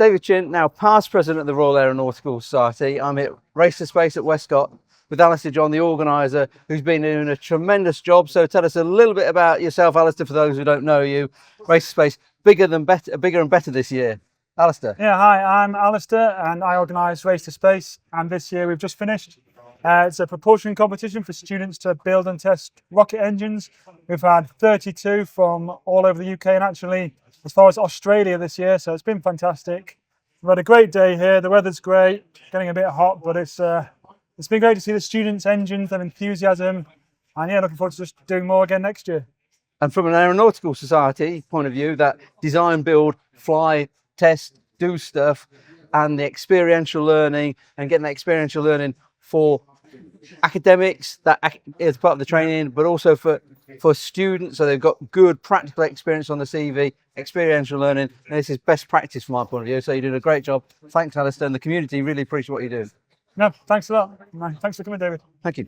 David Chinn, now past president of the Royal Aeronautical Society. I'm at Race to Space at Westcott with Alistair John, the organiser, who's been doing a tremendous job. So tell us a little bit about yourself, Alistair, for those who don't know you. Race to Space, bigger and better this year. Alistair. Yeah, hi, I'm Alistair and I organise Race to Space, and this year we've just finished. It's a propulsion competition for students to build and test rocket engines. We've had 32 from all over the UK and actually as far as Australia this year, so it's been fantastic. We've had a great day here, the weather's great, getting a bit hot, but it's been great to see the students' engines and enthusiasm, and yeah, looking forward to just doing more again next year. And from an aeronautical society point of view, that design, build, fly, test, do stuff, and the experiential learning, and getting that experiential learning for academics, that is part of the training, but also for students, so they've got good practical experience on the CV, experiential learning, and this is best practice from my point of view. So you're doing a great job. Thanks, Alistair, and the community really appreciate what you're doing. No, thanks a lot. Thanks for coming, David. Thank you.